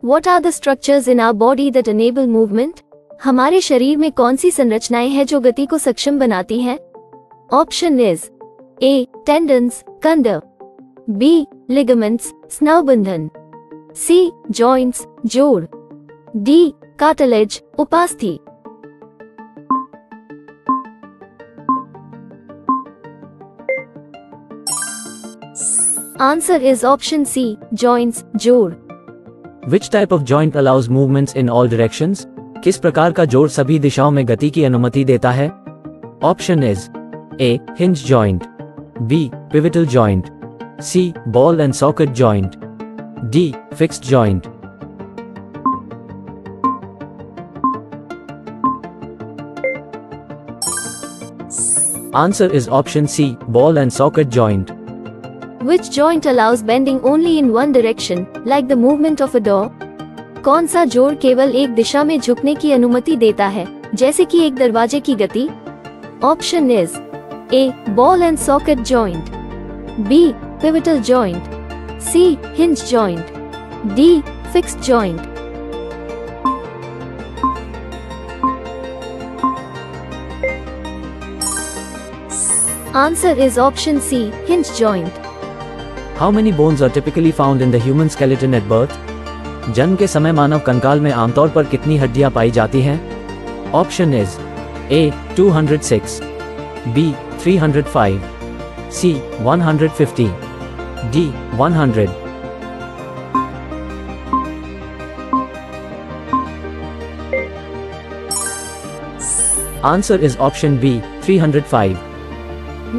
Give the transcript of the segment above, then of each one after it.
What are the structures in our body that enable movement? हमारे शरीर में कौन सी संरचनाएं हैं जो गति को सक्षम बनाती हैं? ऑप्शन इज ए टेंडन्स कंद, बी लिगामेंट्स स्नायुबंधन, सी जॉइंट्स जोड़, डी कार्टिलेज उपास्थि। Answer is option C joints जोड़। Which type of joint allows movements in all directions? किस प्रकार का जोड़ सभी दिशाओं में गति की अनुमति देता है? Option is A hinge joint, B pivotal joint, C ball and socket joint, D fixed joint। Answer is option C, ball and socket joint. Which joint allows bending only in one direction, like the movement of a door? कौन सा जोड़ केवल एक दिशा में झुकने की अनुमति देता है, जैसे कि एक दरवाजे की गति? Option is A ball and socket joint, B pivotal joint, C hinge joint, D fixed joint. Answer is option C hinge joint. How many bones are typically found in the human skeleton at birth? जन्म के समय मानव कंकाल में आमतौर पर कितनी हड्डियां पाई जाती हैं? Option is A 206, B 305, C 150, D 100। Answer is option B, 305.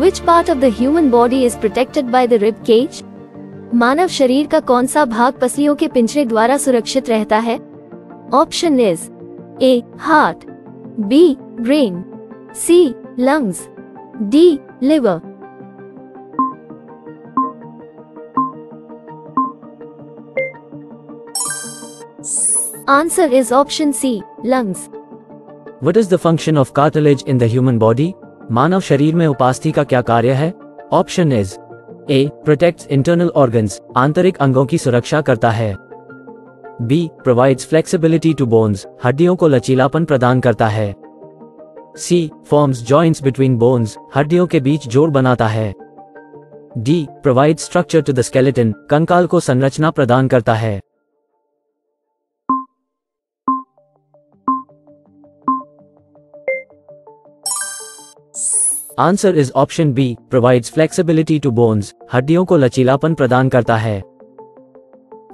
Which part of the human body is protected by the rib cage? मानव शरीर का कौन सा भाग पसलियों के पिंजरे द्वारा सुरक्षित रहता है? Option is A heart, B brain, C lungs, D liver. Answer is option C lungs. What is the function of cartilage in the human body? मानव शरीर में उपास्थि का क्या कार्य है? Option is A protects internal organs, आंतरिक अंगों की सुरक्षा करता है, B provides flexibility to bones, हड्डियों को लचीलापन प्रदान करता है, C forms joints between bones, हड्डियों के बीच जोड़ बनाता है, D provides structure to the skeleton, कंकाल को संरचना प्रदान करता है। Answer is option B provides flexibility to bones, हड्डियों को लचीलापन प्रदान करता है।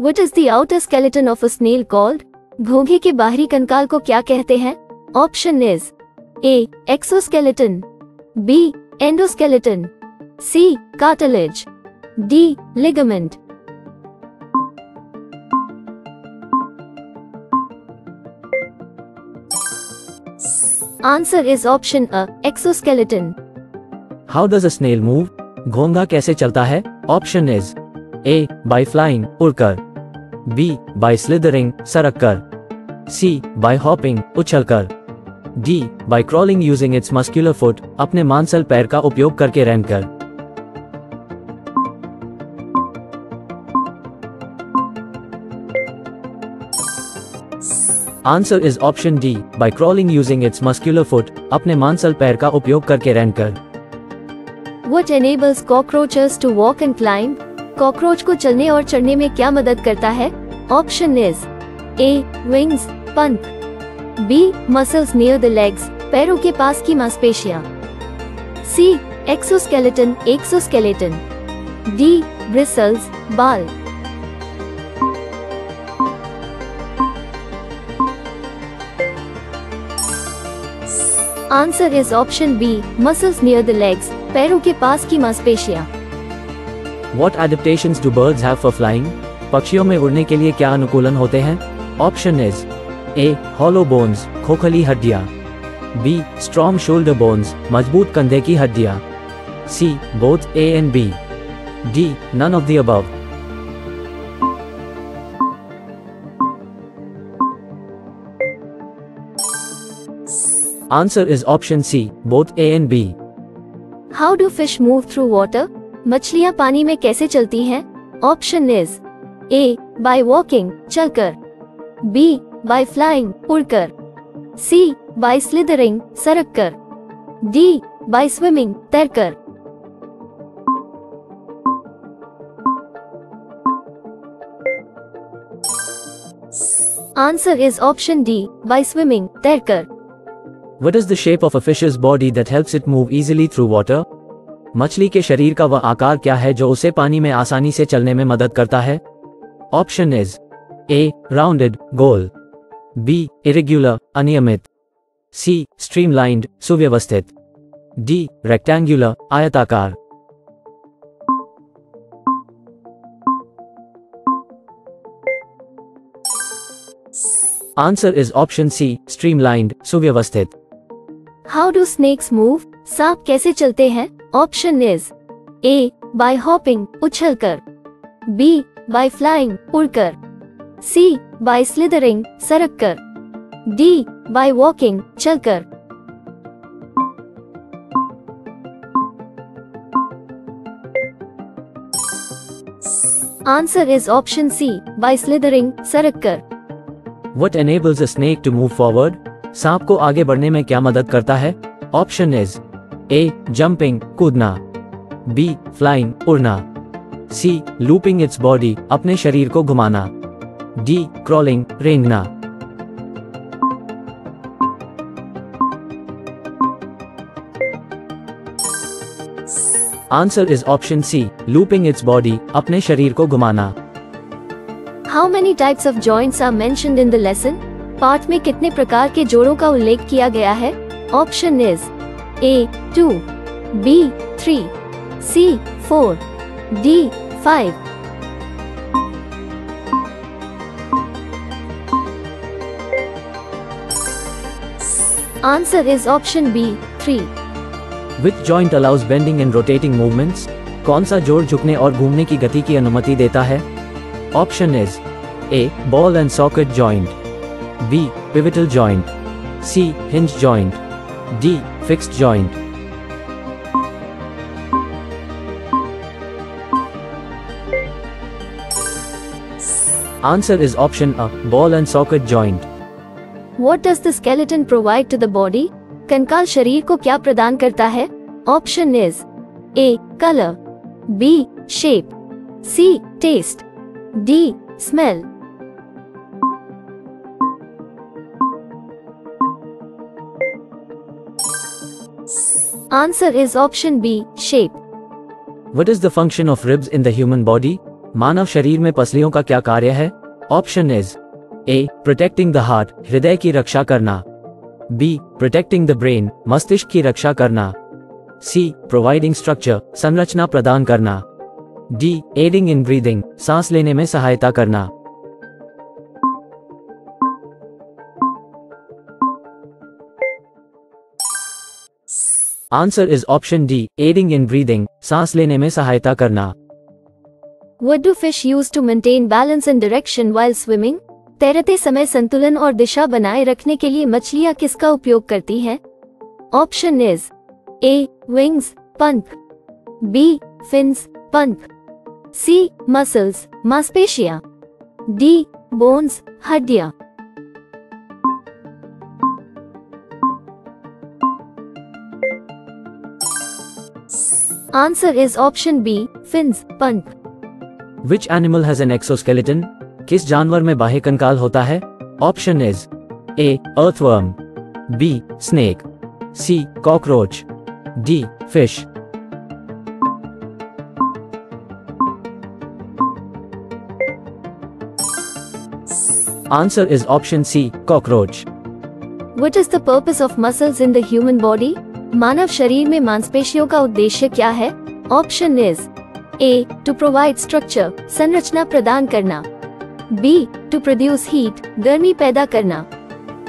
What is the outer skeleton of a snail called? घोंघे के बाहरी कंकाल को क्या कहते हैं? Option is A exoskeleton, B endoskeleton, C cartilage, D ligament. Answer is option A exoskeleton. How does a snail move? घोंघा कैसे चलता है? Option is A by flying, उड़कर, बी बाय स्लिदरिंग, सरककर, सी बाय हॉपिंग, उछलकर, D by crawling using its muscular foot, अपने मांसल पैर का उपयोग करके रेंगकर। Answer is option D by crawling using its muscular foot, अपने मांसल पैर का उपयोग करके रेंगकर। What enables cockroaches to walk and climb? कॉकरोच को चलने और चढ़ने में क्या मदद करता है? ऑप्शन इज ए विंग्स पंख, B muscles near the legs, पैरों के पास की मांसपेशियां, C exoskeleton exoskeleton, D bristles बाल। Answer is option B muscles near the legs, पैरों के पास की मांसपेशियां। What adaptations do birds have for flying? पक्षियों में उड़ने के लिए क्या अनुकूलन होते हैं? Option is A hollow bones, खोखली हड्डियां, बी स्ट्रॉन्ग शोल्डर बोन्स, मजबूत कंधे की हड्डियां, C both A and B, D none of the above. Answer is option C, both A and B. How do fish move through water? मछलियां पानी में कैसे चलती हैं? Option is A by walking, चलकर, बी बाय फ्लाइंग उड़कर, C by slithering सरककर, D by swimming तैरकर। Answer is option D, by swimming, तैरकर। What is the shape of a fish's body that helps it move easily through water? मछली के शरीर का वह आकार क्या है जो उसे पानी में आसानी से चलने में मदद करता है? Option is A, rounded, goal, B, irregular, अनियमित, C, streamlined, सुव्यवस्थित, D, rectangular, आयताकार। Answer is option C, streamlined, सुव्यवस्थित। How do snakes move? सांप कैसे चलते हैं? Option is A, by hopping, उछलकर, B, by flying, उड़कर, C, by slithering, सरककर, D, by walking, चलकर। Answer is option C, by slithering, सरककर। What enables a snake to move forward? सांप को आगे बढ़ने में क्या मदद करता है? Option is A, jumping, कूदना, B, flying, उड़ना, C, looping its body, अपने शरीर को घुमाना, D, crawling, रेंगना। Answer is option C, looping its body, अपने शरीर को घुमाना। How many types of joints are mentioned in the lesson? पाठ में कितने प्रकार के जोड़ों का उल्लेख किया गया है? Option is A, 2, B, 3, C, 4, D, 5। Answer is option B, 3। Which joint allows bending and rotating movements? कौन सा जोड़ झुकने और घूमने की गति की अनुमति देता है? Option is A, ball and socket joint, B, pivotal joint, C, hinge joint, D, fixed joint। Answer is option A, ball and socket joint। What does the skeleton provide to the body? कंकाल शरीर को क्या प्रदान करता है? Option is A, color, B, shape, C, taste, D, smell। Answer is option B, shape। What is the function of ribs in the human body? मानव शरीर में पसलियों का क्या कार्य है? Option is A, protecting the heart, हृदय की रक्षा करना, B, protecting the brain, मस्तिष्क की रक्षा करना, C, providing structure, संरचना प्रदान करना, D, aiding in breathing, सांस लेने में सहायता करना। Answer is option D, aiding in breathing, सांस लेने में सहायता करना। What do fish use to maintain balance and direction while swimming? तैरते समय संतुलन और दिशा बनाए रखने के लिए मछलियां किसका उपयोग करती हैं? Option is A, wings, पंख, B, fins, पंख, C, muscles, मांसपेशियां, D, bones, हड्डियां। Answer is option B, fins, पंख। Which animal has an exoskeleton? किस जानवर में बाह्य कंकाल होता है? Option is A, earthworm, B, snake, C, cockroach, D, fish। Answer is option C, cockroach। What is the purpose of muscles in the human body? मानव शरीर में मांसपेशियों का उद्देश्य क्या है? Option is A, to provide structure, संरचना प्रदान करना, B, to produce heat, गर्मी पैदा करना,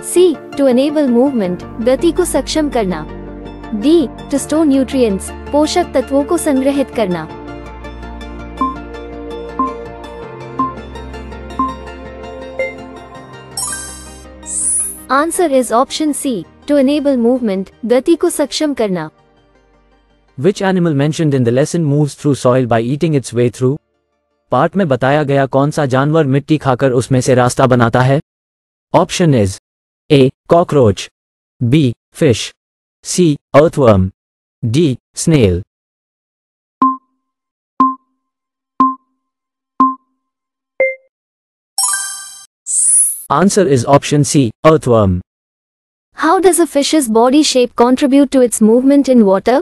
C, to enable movement, गति को सक्षम करना, D, to store nutrients, पोषक तत्वों को संग्रहित करना। Answer is option C, to enable movement, गति को सक्षम करना। Which animal mentioned in the lesson moves through soil by eating its way through? पाठ में बताया गया कौन सा जानवर मिट्टी खाकर उसमें से रास्ता बनाता है? Option is A. Cockroach, B. Fish, C. Earthworm, D. Snail. Answer is option C. Earthworm. How does a fish's body shape contribute to its movement in water?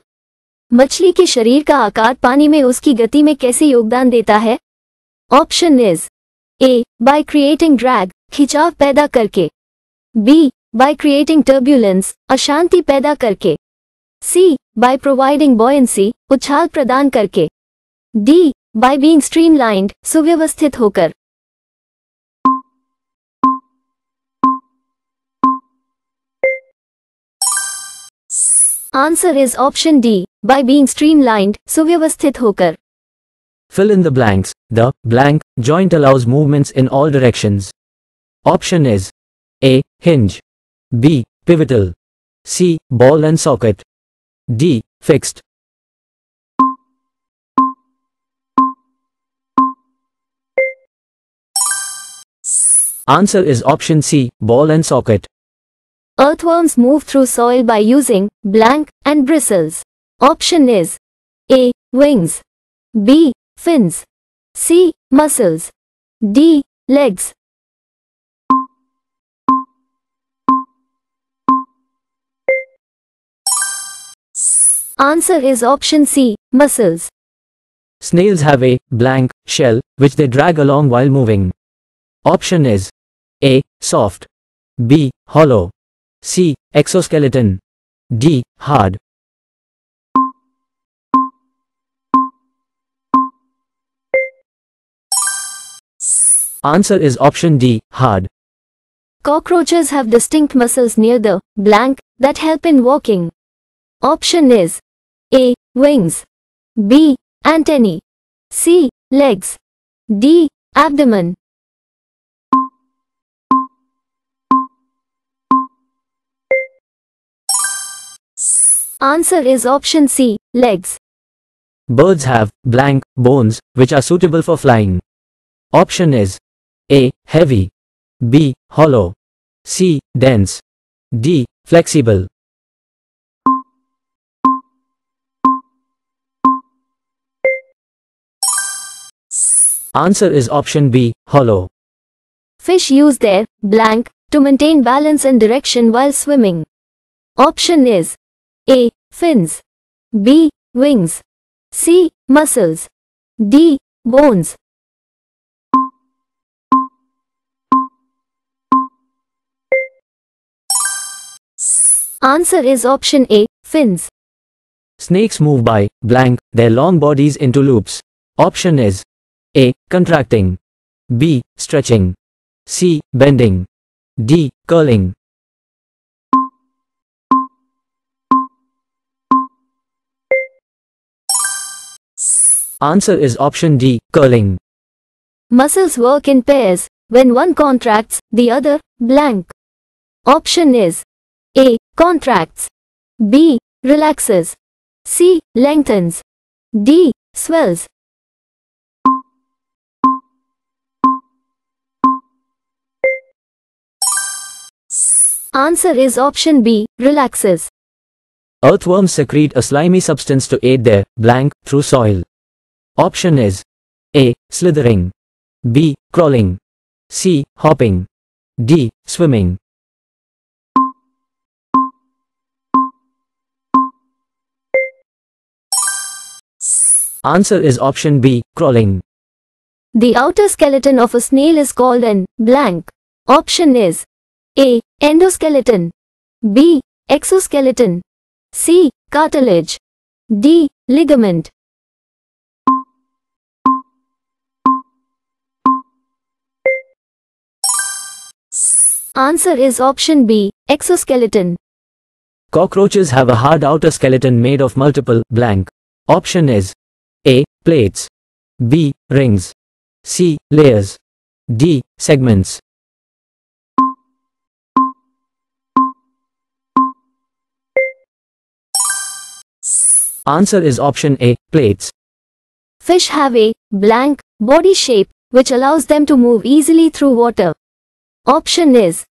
मछली के शरीर का आकार पानी में उसकी गति में कैसे योगदान देता है? Option is A. By creating drag, खिंचाव पैदा करके, बी. बाय क्रिएटिंग टर्ब्यूलेंस, अशांति पैदा करके, सी. बाय प्रोवाइडिंग बॉयंसी, उछाल प्रदान करके, डी. बाय बीइंग स्ट्रीमलाइंड, सुव्यवस्थित होकर. Answer is option D. By being streamlined, सुव्यवस्थित होकर. Fill in the blanks. The blank joint allows movements in all directions. Option is A. Hinge, B. Pivotal, C. Ball and socket, D. Fixed. Answer is option C. Ball and socket. Earthworms move through soil by using blank and bristles. Option is A. Wings, B. Fins, C. Muscles, D. Legs. Answer is option C. Muscles. Snails have a blank shell which they drag along while moving. Option is A. Soft, B. Hollow, C. Exoskeleton, D. Hard. Answer is option D. Hard. Cockroaches have distinct muscles near the blank that help in walking. Option is A. Wings, B. Antennae, C. Legs, D. Abdomen. Answer is option C. Legs. Birds have blank bones which are suitable for flying. Option is A. Heavy, B. Hollow, C. Dense, D. Flexible. Answer is option B. Hollow. Fish use their blank to maintain balance and direction while swimming. Option is A. Fins, B. Wings, C. Muscles, D. Bones. Answer is option A. Fins. Snakes move by blank their long bodies into loops. Option is A. Contracting, B. Stretching, C. Bending, D. Curling. Answer is option D. Curling. Muscles work in pairs. When one contracts, the other blank. Option is A. Contracts, B. Relaxes, C. Lengthens, D. Swells. Answer is option B. Relaxes. Earthworms secrete a slimy substance to aid their blank through soil. Option is A. Slithering, B. Crawling, C. Hopping, D. Swimming. Answer is option B. Crawling. The outer skeleton of a snail is called an blank. Option is A. Endoskeleton, B. Exoskeleton, C. Cartilage, D. Ligament. Answer is option B. Exoskeleton. Cockroaches have a hard outer skeleton made of multiple blank. Option is A. Plates, B. Rings, C. Layers, D. Segments. Answer is option A. Plates. Fish have a blank body shape which allows them to move easily through water. Option is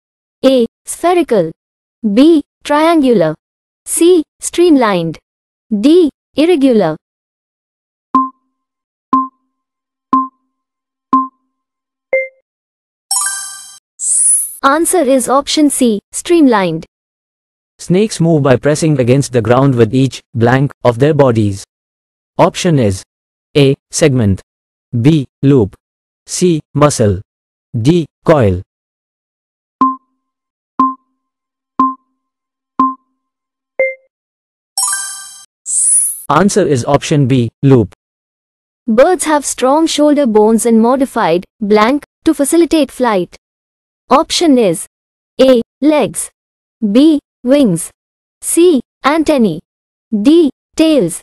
A. Spherical. B. Triangular. C. Streamlined. D. Irregular. Answer is option C. Streamlined. Snakes move by pressing against the ground with each blank of their bodies. Option is A. Segment. B. Loop. C. Muscle. D. Coil. Answer is option B. Loop. Birds have strong shoulder bones and modified blank to facilitate flight. Option is A. Legs. B. Wings. C. Antennae. D. Tails.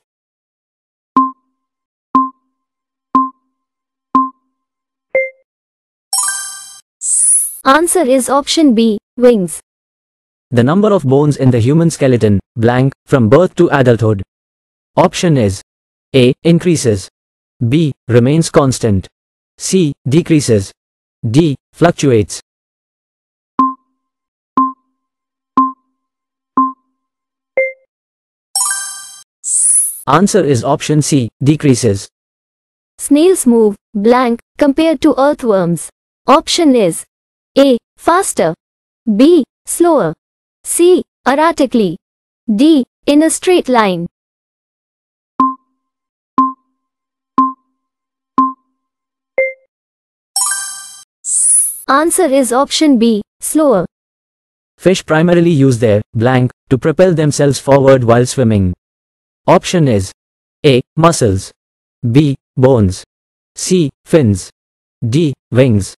Answer is option B. Wings. The number of bones in the human skeleton blank from birth to adulthood. Option is A. Increases. B. Remains constant. C. Decreases. D. Fluctuates. Answer is option C. Decreases. Snails move blank compared to earthworms. Option is A. Faster. B. Slower. C. Erratically. D. In a straight line. Answer is option B. Slower. Fish primarily use their blank to propel themselves forward while swimming. Option is A. Muscles. B. Bones. C. Fins. D. Wings.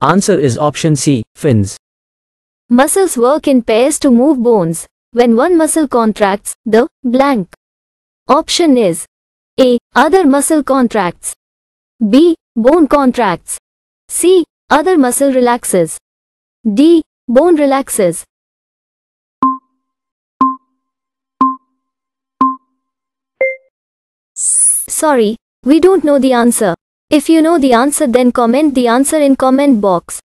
Answer is option C. Fins. Muscles work in pairs to move bones. When one muscle contracts, the blank. Option is A. Other muscle contracts. B. Bone contracts. C. Other muscle relaxes. D. Bone relaxes. Sorry, we don't know the answer. If you know the answer, then comment the answer in comment box.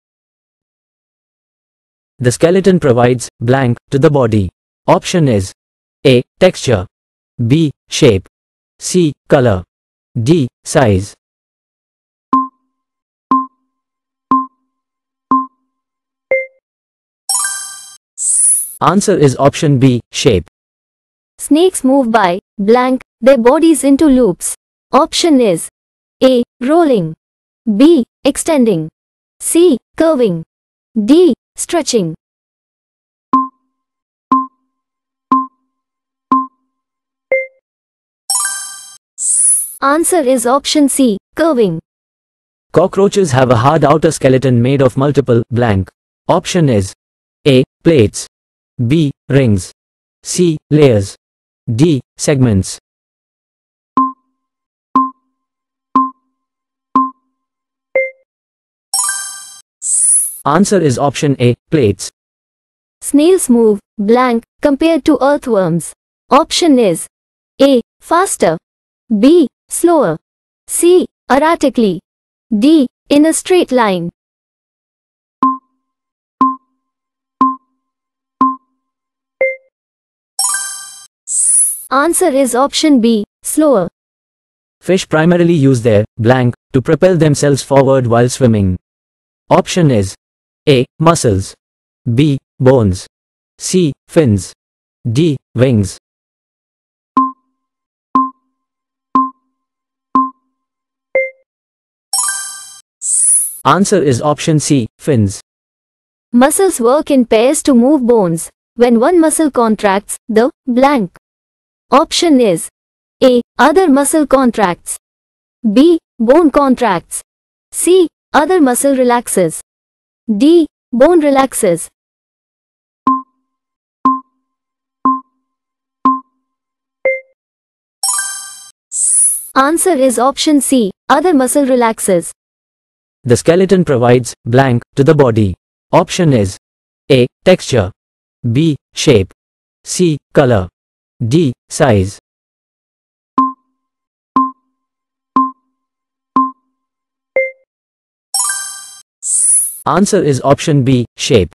The skeleton provides blank to the body. Option is A. Texture. B. Shape. C. Color. D. Size. Answer is option B. Shape. Snakes move by blank their bodies into loops. Option is A. Rolling. B. Extending. C. Curving. D. Stretching. Answer is option C. Curving. Cockroaches have a hard outer skeleton made of multiple blank. Option is A. Plates. B. Rings. C. Layers. D. Segments. Answer is option A. Plates. Snails move blank compared to earthworms. Option is A. Faster. B. Slower. C. Erratically. D. In a straight line. Answer is option B. Slower. Fish primarily use their blank to propel themselves forward while swimming. Option is A. Muscles. B. Bones. C. Fins. D. Wings. Answer is option C. Fins. Muscles work in pairs to move bones. When one muscle contracts, the blank. Option is A. Other muscle contracts. B. Bone contracts. C. Other muscle relaxes. D. Bone relaxes. Answer is option C. Other muscle relaxes. The skeleton provides blank to the body. Option is A. Texture. B. Shape. C. Color. D. Size. Answer is option B, shape.